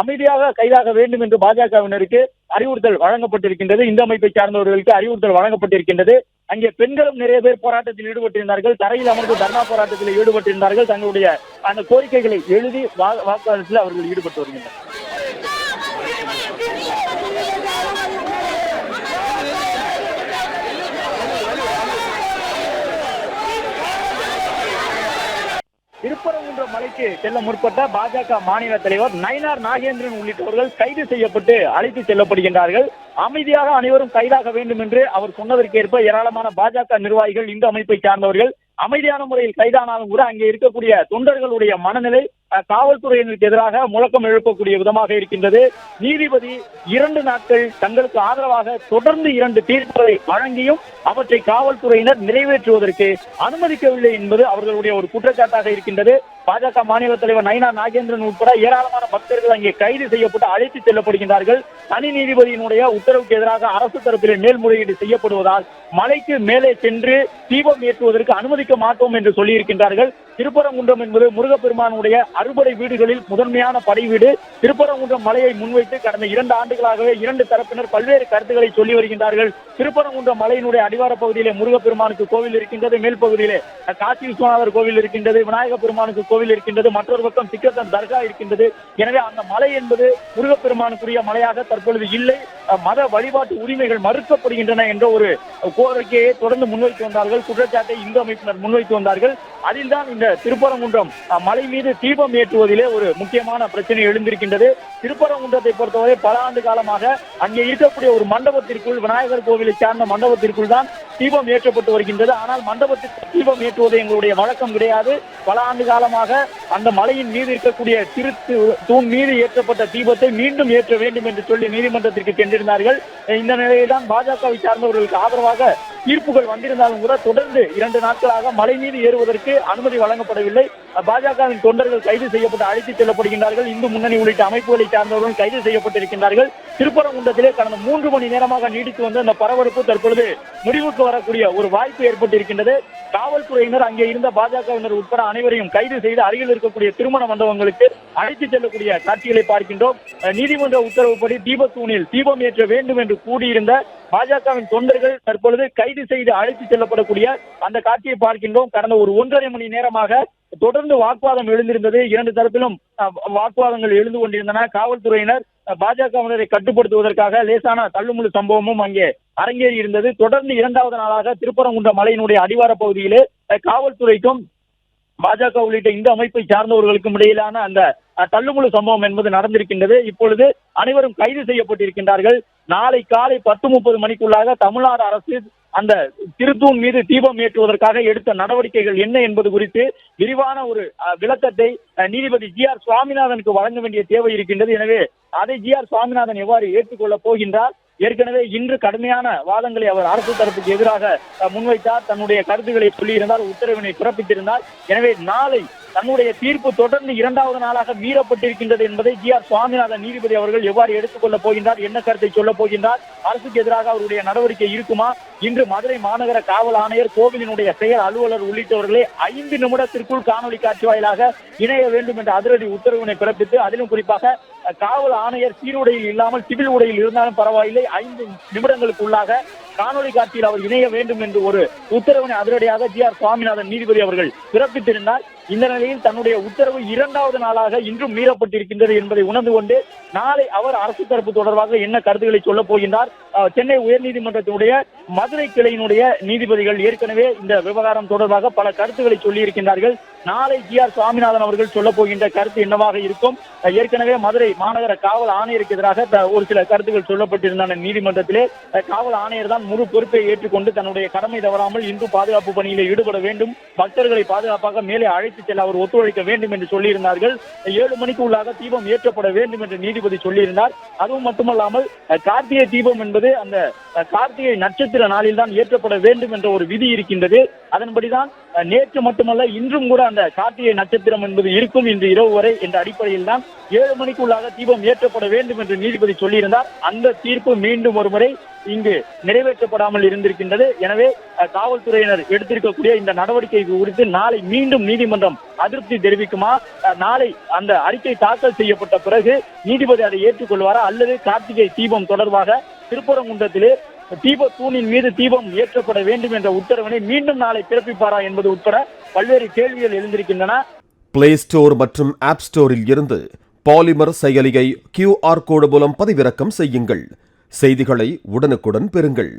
அமைதியாக கைதாக வேண்டும் என்று பாஜகவினருக்கு அறிவுறுத்தல் வழங்கப்பட்டிருக்கின்றது. இந்த அமைப்பை சார்ந்தவர்களுக்கு அறிவுறுத்தல் வழங்கப்பட்டிருக்கின்றது. அங்கே பெண்களும் நிறைய பேர் போராட்டத்தில் ஈடுபட்டிருந்தார்கள். தரையில் அமர்ந்து தர்ணா போராட்டத்தில் ஈடுபட்டிருந்தார்கள். தங்களுடைய அந்த கோரிக்கைகளை எழுதி வாக்குவாதத்தில் அவர்கள் ஈடுபட்டு வருகின்றனர். திருப்பரங்குன்றம் மலைக்கு செல்ல முற்பட்ட பாஜக மாநில தலைவர் நயினார் நாகேந்திரன் உள்ளிட்டவர்கள் கைது செய்யப்பட்டு அழைத்து செல்லப்படுகின்றார்கள். அமைதியாக அனைவரும் கைதாக வேண்டும் என்று அவர் சொன்னதற்கேற்ப ஏராளமான பாஜக நிர்வாகிகள் இந்த அமைப்பை சார்ந்தவர்கள் அமைதியான முறையில் கைதானாலும் கூட அங்கே இருக்கக்கூடிய தொண்டர்களுடைய மனநிலை காவல்துறையினருக்கு எதிராக முழக்கம் எழுப்பக்கூடிய விதமாக இருக்கின்றது. நீதிபதி 2 நாட்கள் தங்களுக்கு ஆதரவாக தொடர்ந்து 2 தீர்ப்புகளை வழங்கியும் அவற்றை காவல்துறையினர் நிறைவேற்றுவதற்கு அனுமதிக்கவில்லை என்பது அவர்களுடைய ஒரு குற்றச்சாட்டாக இருக்கின்றது. பாஜக மாநில தலைவர் நயினார் நாகேந்திரன் உட்பட ஏராளமான பக்தர்கள் அங்கே கைது செய்யப்பட்டு அழைத்து செல்லப்படுகின்றார்கள். தனி நீதிபதியினுடைய உத்தரவுக்கு எதிராக அரசு தரப்பில் மேல்முறையீடு செய்யப்படுவதால் மலைக்கு மேலே சென்று தீபம் ஏற்றுவதற்கு அனுமதிக்க மாட்டோம் என்று சொல்லியிருக்கின்றார்கள். திருப்பரங்குன்றம் என்பது முருகப்பெருமானுடைய அறுபடை வீடுகளில் முதன்மையான படை வீடு. திருப்பரங்குன்றம் மலையை முன்வைத்து கடந்த 2 ஆண்டுகளாகவே 2 தரப்பினர் பல்வேறு கருத்துக்களை சொல்லி வருகின்றார்கள். திருப்பரங்குன்றம் மலையினுடைய அடிவார பகுதியிலே முருகப்பெருமானுக்கு கோவில் இருக்கின்றது, மேல் பகுதியிலே காசி விஸ்வநாதர் கோவில் இருக்கின்றது, விநாயக பெருமானுக்கு கோவில் இருக்கின்றது, மற்றொரு பக்கம் சிக்கத்தன் தர்கா இருக்கின்றது. எனவே அந்த மலை என்பது முருகப்பெருமானுக்குரிய மலையாக தற்பொழுது இல்லை, மத வழிபாட்டு உரிமைகள் மறுக்கப்படுகின்றன என்ற ஒரு கோரிக்கையை தொடர்ந்து முன்வைத்து வந்தார்கள். குற்றச்சாட்டை இந்து அமைப்பினர் முன்வைத்து வந்தார்கள். அதில்தான் இந்த திருப்பரங்குன்றம் மலை மீது தீபம் ஏற்றுவதிலே ஒரு முக்கியமான பிரச்சனை எழுந்திருக்கின்றது. திருப்பரங்குன்றத்தை பொறுத்தவரை பல ஆண்டு காலமாக அங்கே இருக்கக்கூடிய ஒரு மண்டபத்திற்குள், விநாயகர் கோவிலை சார்ந்த மண்டபத்திற்குள் தான் தீபம் ஏற்றப்பட்டு வருகின்றது. ஆனால் மண்டபத்திற்கு தீபம் ஏற்றுவது எங்களுடைய வழக்கம் கிடையாது. பல ஆண்டு காலமாக அந்த மலையின் மீது இருக்கக்கூடிய தூண் மீது ஏற்றப்பட்ட தீபத்தை மீண்டும் ஏற்ற வேண்டும் என்று சொல்லி நீதிமன்றத்திற்கு சென்றிருந்தார்கள். இந்த நிலையில்தான் பாஜகவை சார்ந்தவர்களுக்கு ஆதரவாக தீர்ப்புகள் வந்திருந்தாலும் கூட தொடர்ந்து 2 நாட்களாக மலை மீது ஏறுவதற்கு அனுமதி வழங்கப்படவில்லை. பாஜகவின் தொண்டர்கள் கைது செய்யப்பட்டு அழைத்துச் செல்லப்படுகின்றார்கள். இந்து முன்னணி உள்ளிட்ட அமைப்புகளை சார்ந்தவர்கள் கைது செய்யப்பட்டிருக்கின்றார்கள். திருப்பரங்குன்றத்திலே கடந்த 3 மணி நேரமாக நீடித்து வந்த அந்த பரபரப்பு தற்பொழுது முடிவுக்கு வரக்கூடிய ஒரு வாய்ப்பு ஏற்பட்டிருக்கின்றது. காவல்துறையினர் அங்கே இருந்த பாஜகவினர் உட்பட அனைவரையும் கைது செய்து அருகில் இருக்கக்கூடிய திருமண மண்டபங்களுக்கு அழைத்துச் செல்லக்கூடிய காட்சிகளை பார்க்கின்றோம். நீதிமன்ற உத்தரவுப்படி தீபத்தூணில் தீபம் ஏற்ற வேண்டும் என்று கூடியிருந்த பாஜகவின் தொண்டர்கள் தற்பொழுது கைது செய்து அழைத்துச் செல்லப்படக்கூடிய அந்த காட்சியை பார்க்கின்றோம். கடந்த ஒரு 1.5 மணி நேரமாக தொடர்ந்து வாக்குவாதம் எழுந்திருந்தது. 2 தரப்பிலும் வாக்குவாதங்கள் எழுந்து கொண்டிருந்தன. காவல்துறையினர் பாஜகவினரை கட்டுப்படுத்துவதற்காக லேசான தள்ளுமுள்ளு சம்பவமும் அங்கே அரங்கேறி இருந்தது. தொடர்ந்து 2வது நாளாக திருப்பரங்குன்ற மலையினுடைய அடிவார பகுதியிலே காவல்துறைக்கும் பாஜக உள்ளிட்ட இந்த அமைப்பை சார்ந்தவர்களுக்கும் இடையிலான அந்த தள்ளுமுள்ளு சம்பவம் என்பது நடந்திருக்கின்றது. இப்பொழுது அனைவரும் கைது செய்யப்பட்டிருக்கின்றார்கள். நாளை காலை 10:30 மணிக்குள்ளாக தமிழ்நாடு அரசு அந்த திருத்தூண் மீது தீபம் ஏற்றுவதற்காக எடுத்த நடவடிக்கைகள் என்ன என்பது குறித்து விரிவான ஒரு விளக்கத்தை நீதிபதி GR சுவாமிநாதனுக்கு வழங்க வேண்டிய தேவை இருக்கின்றது. எனவே அதை GR சுவாமிநாதன் எவ்வாறு ஏற்றுக்கொள்ளப் போகின்றார்? ஏற்கனவே இன்று கடுமையான வாதங்களை அவர் அரசு தரப்புக்கு எதிராக முன்வைத்தார். தன்னுடைய கருத்துக்களை சொல்லியிருந்தார், உத்தரவினை பிறப்பித்திருந்தார். எனவே நாளை தன்னுடைய தீர்ப்பு தொடர்ந்து 2வது நாளாக மீறப்பட்டிருக்கின்றது என்பதை GR சுவாமிநாதன் நீதிபதி அவர்கள் எவ்வாறு எடுத்துக்கொள்ளப் போகின்றார், என்ன கருத்தை சொல்லப் போகின்றார், அரசுக்கு எதிராக அவருடைய நடவடிக்கை இருக்குமா? இன்று மதுரை மாநகர காவல் ஆணையர், கோவிலினுடைய செயல் அலுவலர் உள்ளிட்டவர்களை 5 நிமிடத்திற்குள் காணொலி காட்சி வாயிலாக இணைய வேண்டும் என்ற அதிரடி உத்தரவினை பிறப்பித்து, அதிலும் குறிப்பாக காவல் ஆணையர் சீருடையில் இல்லாமல் சிவில் உடையில் இருந்தாலும் பரவாயில்லை, 5 நிமிடங்களுக்குள்ளாக காணொலி காட்சியில் அவர் இணைய வேண்டும் என்று ஒரு உத்தரவினை அதிரடியாக GR சுவாமிநாதன் நீதிபதி அவர்கள் பிறப்பித்திருந்தார். இந்த நிலையில் தன்னுடைய உத்தரவு 2வது நாளாக இன்றும் மீறப்பட்டிருக்கின்றது என்பதை உணர்ந்து கொண்டு நாளை அவர் அரசு தரப்பு தொடர்பாக என்ன கருத்துக்களை சொல்லப் போகின்றார்? சென்னை உயர்நீதிமன்றத்தினுடைய மதுரை கிளையினுடைய நீதிபதிகள் ஏற்கனவே இந்த விவகாரம் தொடர்பாக பல கருத்துக்களை சொல்லி இருக்கின்றார்கள். நாளை GR சுவாமிநாதன் அவர்கள் சொல்லப் போகின்ற கருத்து என்னவாக இருக்கும்? ஏற்கனவே மதுரை மாநகர காவல் ஆணையருக்கு எதிராக ஒரு சில கருத்துக்கள் சொல்லப்பட்டிருந்தன நீதிமன்றத்திலே. காவல் ஆணையர் தான் முழு பொறுப்பை ஏற்றுக்கொண்டு தன்னுடைய கடமை தவறாமல் இந்து பாதுகாப்பு பணியில் ஈடுபட வேண்டும், பக்தர்களை பாதுகாப்பாக மேலே அழைத்துச் செல்ல அவர் ஒத்துழைக்க வேண்டும் என்று சொல்லியிருந்தார்கள். 7 மணிக்கு உள்ளாக தீபம் ஏற்றப்பட வேண்டும் என்று நீதிபதி சொல்லியிருந்தார். அதுவும் மட்டுமல்லாமல் கார்த்திகை தீபம் என்பது அந்த கார்த்திகை நட்சத்திர நாளில் தான் ஏற்றப்பட வேண்டும் என்ற ஒரு விதி இருக்கின்றது. அதன்படிதான் நேற்று மட்டுமல்ல இன்றும் கூட அந்த கார்த்திகை நட்சத்திரம் என்பது இருக்கும் இன்று இரவு வரை என்ற அடிப்படையில் தான் 7 மணிக்குள்ளாக தீபம் ஏற்றப்பட வேண்டும் என்று நீதிபதி சொல்லியிருந்தார். அந்த தீர்ப்பு மீண்டும் ஒருமுறை இங்கு நிறைவேற்றப்படாமல் இருந்திருக்கின்றது. எனவே காவல்துறையினர் எடுத்திருக்கக்கூடிய இந்த நடவடிக்கை குறித்து நாளை மீண்டும் நீதிமன்றம் அதிருப்தி தெரிவிக்குமா, நாளை அந்த அறிக்கை தாக்கல் செய்யப்பட்ட பிறகு நீதிபதி அதை ஏற்றுக்கொள்வாரா, அல்லது கார்த்திகை தீபம் தொடர்பாக திருப்பரங்குன்றத்திலே தீப தூணின் மீது தீபம் ஏற்றப்பட வேண்டும் என்ற உத்தரவினை மீண்டும் நாளை பிறப்பிப்பாரா என்பது உட்பட பல்வேறு கேள்விகள் எழுந்திருக்கின்றன. பிளே ஸ்டோர் மற்றும் ஆப் ஸ்டோரில் இருந்து பாலிமர் செயலியை QR கோடு மூலம் பதிவிறக்கம் செய்யுங்கள். செய்திகளை உடனுக்குடன் பெறுங்கள்.